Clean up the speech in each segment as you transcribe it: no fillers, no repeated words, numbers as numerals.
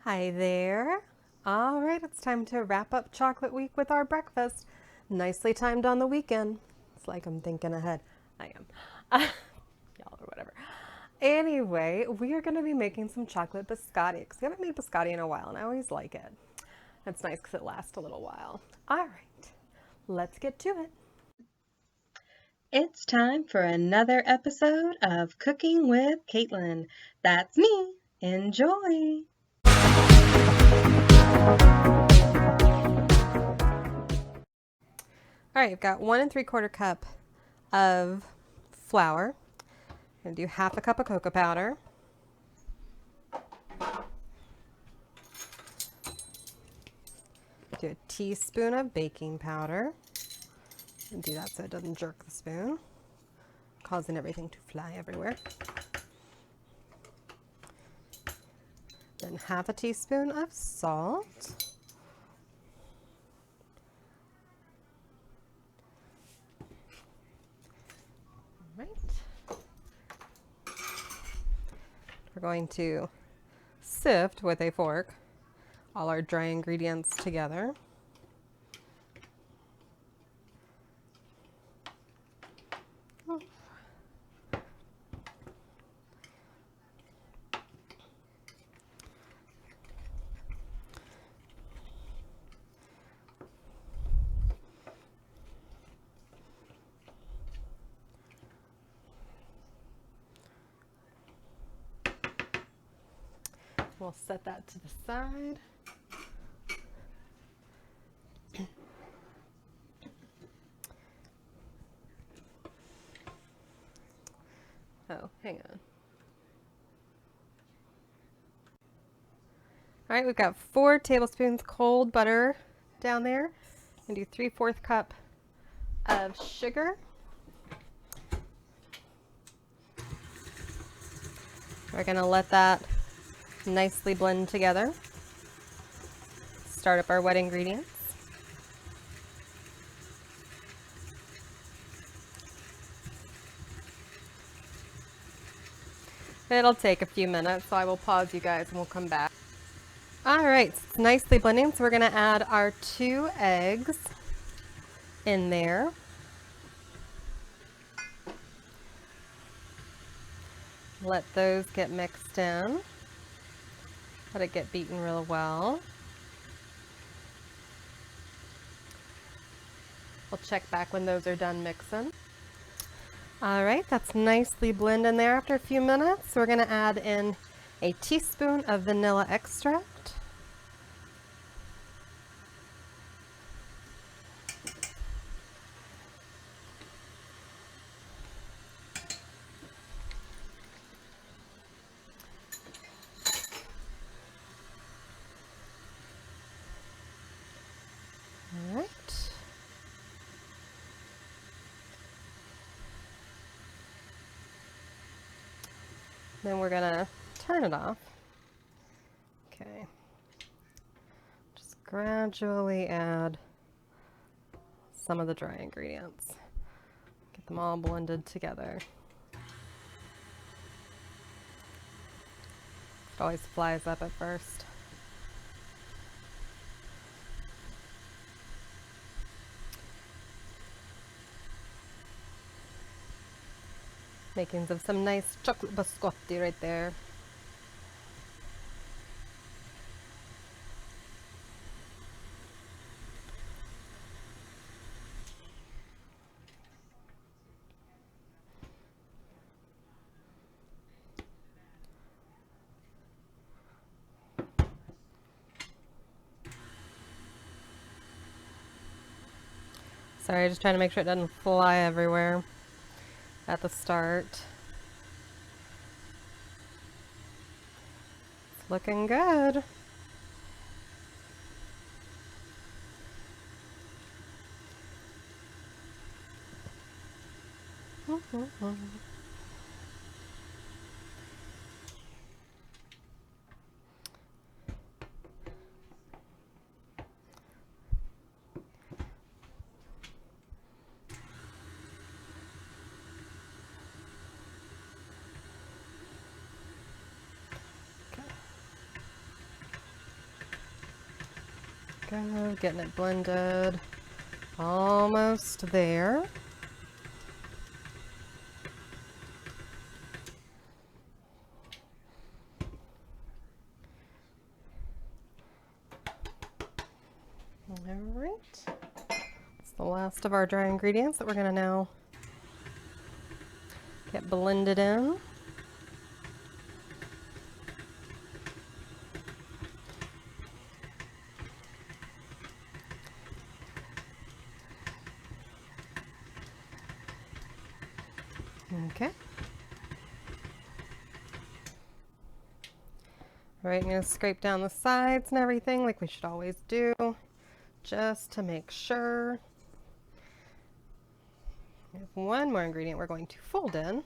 Hi there. All right, it's time to wrap up Chocolate Week with our breakfast. Nicely timed on the weekend. It's like I'm thinking ahead. I am. Y'all or whatever. Anyway, we are going to be making some chocolate biscotti because we haven't made biscotti in a while and I always like it. It's nice because it lasts a little while. All right, let's get to it. It's time for another episode of Cooking with Kaitlin. That's me. Enjoy. All right, I've got 1 3/4 cup of flour. I'm going to do half a cup of cocoa powder. Do a teaspoon of baking powder. And do that so it doesn't jerk the spoon, causing everything to fly everywhere. Then half a teaspoon of salt. All right. We're going to sift with a fork all our dry ingredients together. We'll set that to the side. Oh, hang on. All right, we've got 4 tablespoons cold butter down there. And do 3/4 cup of sugar. We're going to let that nicely blend together. Start up our wet ingredients. It'll take a few minutes, so I will pause you guys and we'll come back. All right, so it's nicely blending, so we're going to add our 2 eggs in there. Let those get mixed in. Let it get beaten real well. We'll check back when those are done mixing. All right, that's nicely blended in there after a few minutes. So we're going to add in a teaspoon of vanilla extract. All right. Then we're gonna turn it off. Okay. Just gradually add some of the dry ingredients. Get them all blended together. It always flies up at first. Makings of some nice chocolate biscotti right there. Sorry, just trying to make sure it doesn't fly everywhere at the start. It's looking good. Go, getting it blended. Almost there. All right. It's the last of our dry ingredients that we're going to now get blended in. Okay. All right, I'm going to scrape down the sides and everything like we should always do, just to make sure. We have one more ingredient we're going to fold in.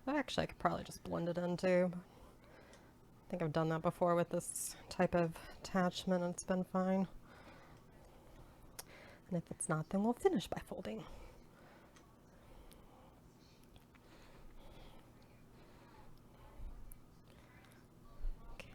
Actually, I could probably just blend it in too. I think I've done that before with this type of attachment and it's been fine. And if it's not, then we'll finish by folding. Okay.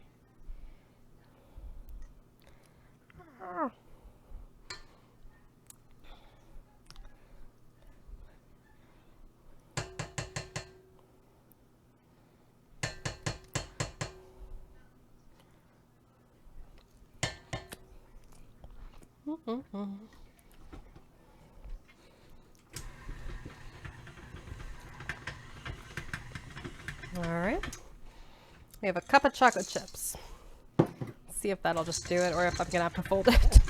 All right. We have a cup of chocolate chips. Let's see if that'll just do it or if I'm gonna have to fold it.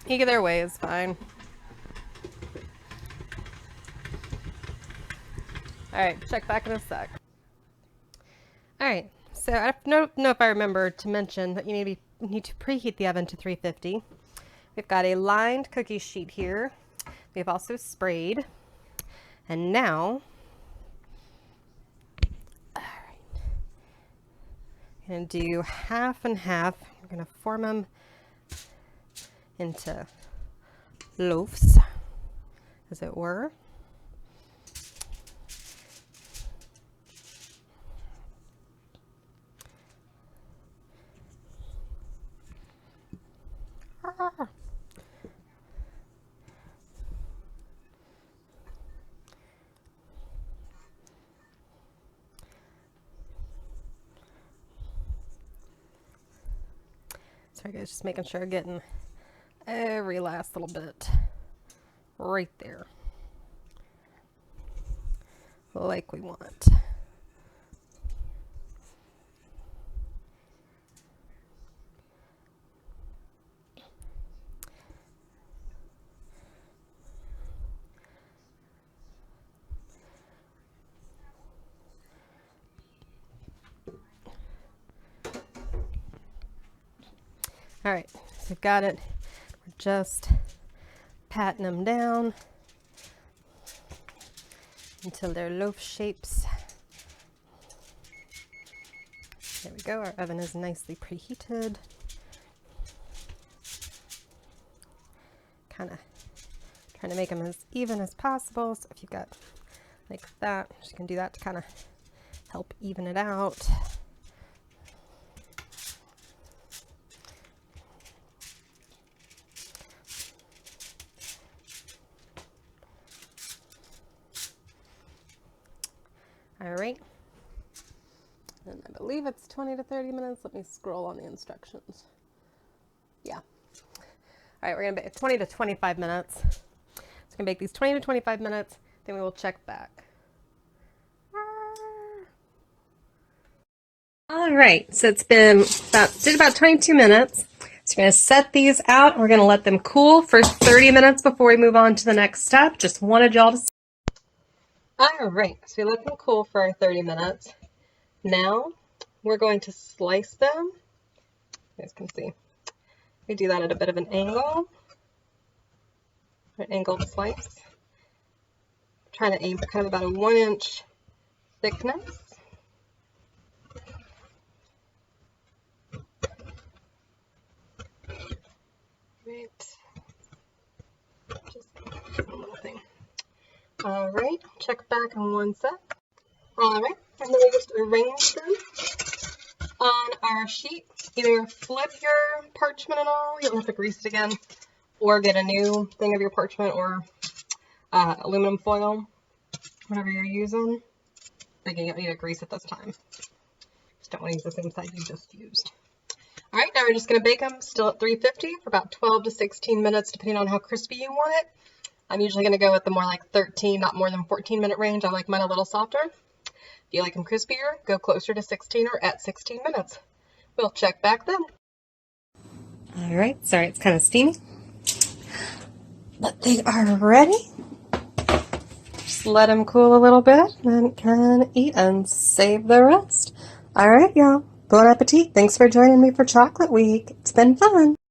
Either way is fine. All right, check back in a sec. All right, so I don't know if I remember to mention that you need to preheat the oven to 350. We've got a lined cookie sheet here. We've also sprayed. And now, all right, I'm gonna do half and half. We're gonna form them into loaves, as it were. Sorry guys, just making sure I'm getting every last little bit right there, like we want. All right, so we've got it. We're just patting them down until they're loaf shapes. There we go, our oven is nicely preheated. Kind of trying to make them as even as possible. So if you've got like that, I'm just gonna do that to kind of help even it out. All right, and I believe it's 20 to 30 minutes. Let me scroll on the instructions. Yeah. All right, we're gonna bake 20 to 25 minutes. So we're gonna bake these 20 to 25 minutes, then we will check back. All right, so it's been about 22 minutes. So we're gonna set these out. We're gonna let them cool for 30 minutes before we move on to the next step. Just wanted y'all to see. All right, so we let them cool for 30 minutes. Now we're going to slice them. You guys can see. We do that at a bit of an angle, an angled slice. Trying to aim for kind of about a 1-inch thickness. Right. Just one little thing. All right, check back in 1 sec. All right, And then we just arrange them on our sheet. Either flip your parchment and all, you don't have to grease it again, or get a new thing of your parchment or aluminum foil, whatever you're using. Again, you don't need to grease it this time. Just don't want to use the same side you just used. All right, now we're just going to bake them still at 350 for about 12 to 16 minutes, depending on how crispy you want it. I'm usually going to go with the more like 13, not more than 14-minute range. I like mine a little softer. If you like them crispier, go closer to 16 or at 16 minutes. We'll check back then. All right, sorry, it's kind of steamy, but they are ready. Just let them cool a little bit and can eat and save the rest. All right, y'all. Bon appetit. Thanks for joining me for Chocolate Week. It's been fun.